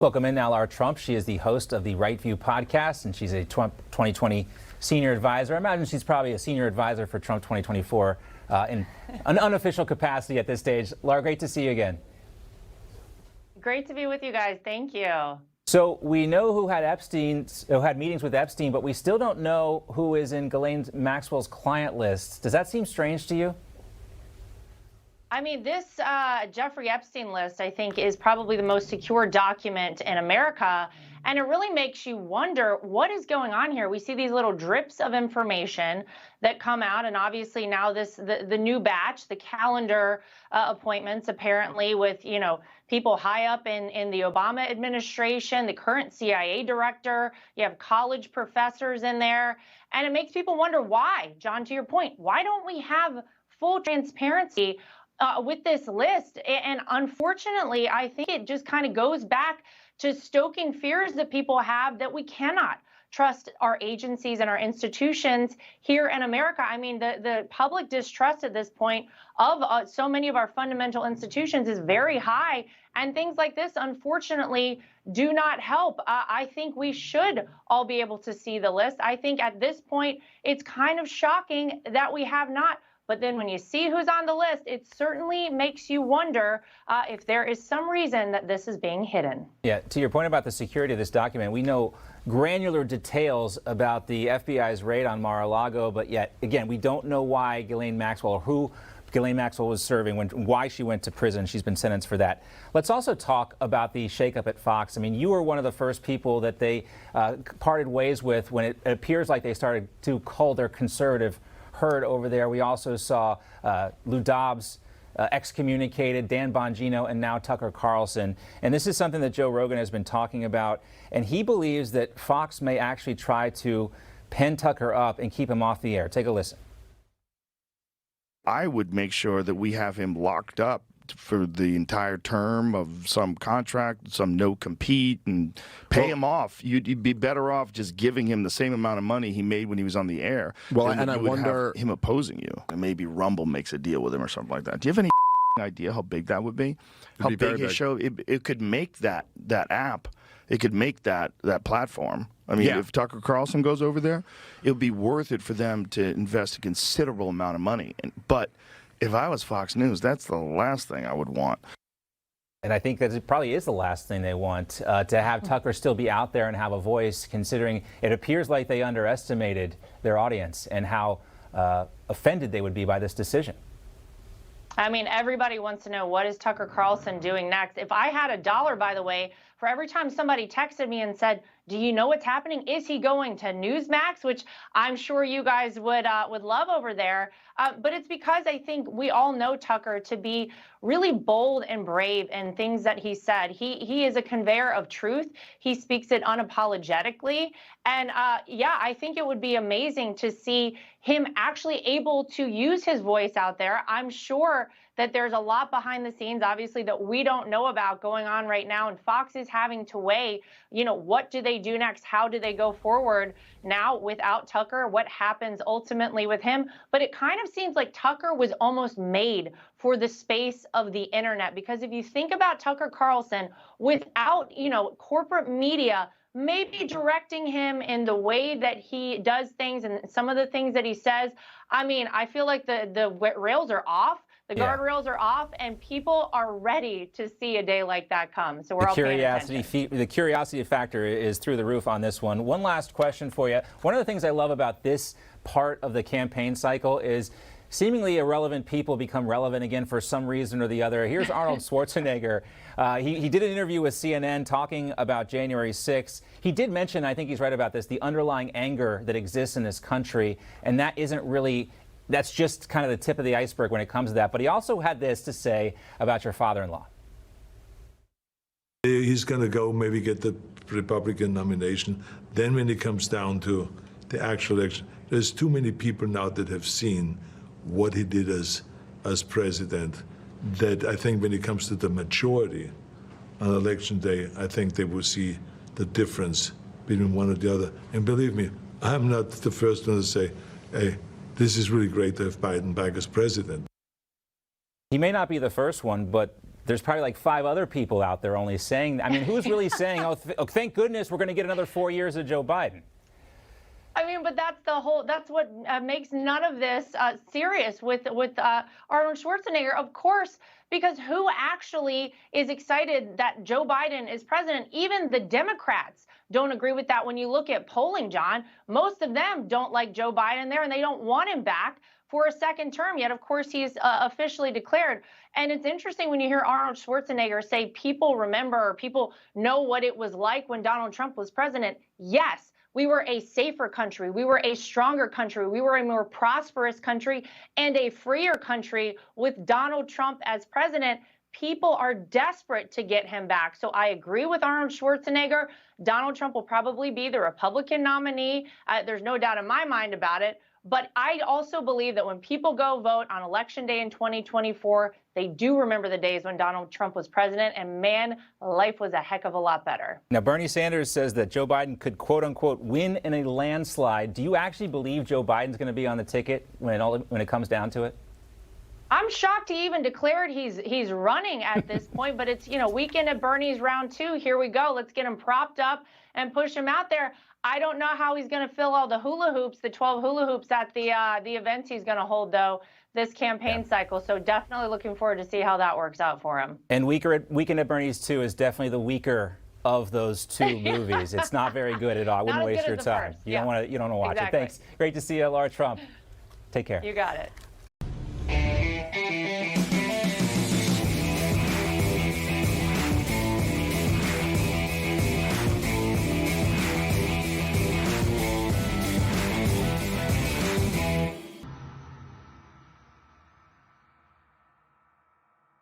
Welcome in now, Lara Trump. She is the host of the Right View podcast, and she's a Trump 2020 senior advisor. I imagine she's probably a senior advisor for Trump 2024 in an unofficial capacity at this stage. Lara, great to see you again. Great to be with you guys. Thank you. So we know who had meetings with Epstein, but we still don't know who is in Ghislaine Maxwell's client list. Does that seem strange to you? I mean, this Jeffrey Epstein list, I think, is probably the most secure document in America. And it really makes you wonder what is going on here. We see these little drips of information that come out. And obviously now the new batch, the calendar appointments, apparently with, people high up in the Obama administration, the current CIA director, you have college professors in there. And it makes people wonder why, John, to your point, why don't we have full transparency with this list? And unfortunately, I think it just kind of goes back to stoking fears that people have that we cannot trust our agencies and our institutions here in America. I mean, the public distrust at this point of so many of our fundamental institutions is very high. And things like this, unfortunately, do not help. I think we should all be able to see the list. I think at this point, it's kind of shocking that we have not. But then when you see who's on the list, it certainly makes you wonder if there is some reason that this is being hidden. Yeah, to your point about the security of this document, we know granular details about the FBI's raid on Mar-a-Lago, but yet, again, we don't know why Ghislaine Maxwell or who Ghislaine Maxwell was serving, why she went to prison. She's been sentenced for that. Let's also talk about the shakeup at Fox. I mean, you were one of the first people that they parted ways with when it appears like they started to cull their conservative herd over there. We also saw Lou Dobbs excommunicated, Dan Bongino, and now Tucker Carlson. And this is something that Joe Rogan has been talking about. And he believes that Fox may actually try to pen Tucker up and keep him off the air. Take a listen. I would make sure that we have him locked up for the entire term of some contract, some no compete, and pay him off. You'd be better off just giving him the same amount of money he made when he was on the air. Well, and I wonder him opposing you, and maybe Rumble makes a deal with him or something like that. Do you have any idea how big that would be? How big his show? It could make that app. It could make that platform. I mean, if Tucker Carlson goes over there, it would be worth it for them to invest a considerable amount of money. But if I was Fox News, that's the last thing I would want. And I think that it probably is the last thing they want, to have Tucker still be out there and have a voice, considering it appears like they underestimated their audience and how offended they would be by this decision. I mean, everybody wants to know, what is Tucker Carlson doing next? If I had $1, by the way, for every time somebody texted me and said, do you know what's happening? Is he going to Newsmax, which I'm sure you guys would love over there. But it's because I think we all know Tucker to be really bold and brave in things that he said. He is a conveyor of truth. He speaks it unapologetically. And I think it would be amazing to see him actually able to use his voice out there. I'm sure that there's a lot behind the scenes, obviously, that we don't know about going on right now. And Fox is having to weigh, what do they do next? How do they go forward now without Tucker? What happens ultimately with him? But it kind of seems like Tucker was almost made for the space of the internet, because if you think about Tucker Carlson, without, corporate media maybe directing him in the way that he does things and some of the things that he says, I mean, I feel like the rails are off. The guardrails are off, and people are ready to see a day like that come. So we're all paying attention. The curiosity factor is through the roof on this one. One last question for you. One of the things I love about this part of the campaign cycle is seemingly irrelevant people become relevant again for some reason or the other. Here's Arnold Schwarzenegger. He did an interview with CNN talking about January 6th. He did mention, I think he's right about this, the underlying anger that exists in this country, and that isn't really... That's just kind of the tip of the iceberg when it comes to that. But he also had this to say about your father-in-law. He's going to go maybe get the Republican nomination. Then when it comes down to the actual election, there's too many people now that have seen what he did as president, that I think when it comes to the majority on election day, I think they will see the difference between one or the other. And believe me, I'm not the first one to say, hey, this is really great to have Biden back as president. He may not be the first one, but there's probably like 5 other people out there only saying, I mean, who's really saying, oh, thank goodness we're going to get another 4 years of Joe Biden? I mean, but that's what makes none of this serious with Arnold Schwarzenegger, of course, because who actually is excited that Joe Biden is president? Even the Democrats don't agree with that. When you look at polling, John, most of them don't like Joe Biden there, and they don't want him back for a second term. Yet, of course, he's officially declared. And it's interesting when you hear Arnold Schwarzenegger say people remember, or people know what it was like when Donald Trump was president. Yes. We were a safer country. We were a stronger country. We were a more prosperous country and a freer country with Donald Trump as president. People are desperate to get him back. So I agree with Arnold Schwarzenegger. Donald Trump will probably be the Republican nominee. There's no doubt in my mind about it. But I also believe that when people go vote on Election Day in 2024, they do remember the days when Donald Trump was president, and man, life was a heck of a lot better. Now, Bernie Sanders says that Joe Biden could, quote unquote, win in a landslide. Do you actually believe Joe Biden's going to be on the ticket when it comes down to it? I'm shocked he even declared he's running at this point, but it's, weekend at Bernie's round 2. Here we go. Let's get him propped up and push him out there. I don't know how he's going to fill all the hula hoops, the 12 hula hoops at the events he's going to hold, though, this campaign cycle. So definitely looking forward to see how that works out for him. And Weekend at Bernie's 2 is definitely the weaker of those 2 movies. It's not very good at all. I wouldn't waste your time. You don't want to watch it. Thanks. Great to see you, Lara Trump. Take care. You got it.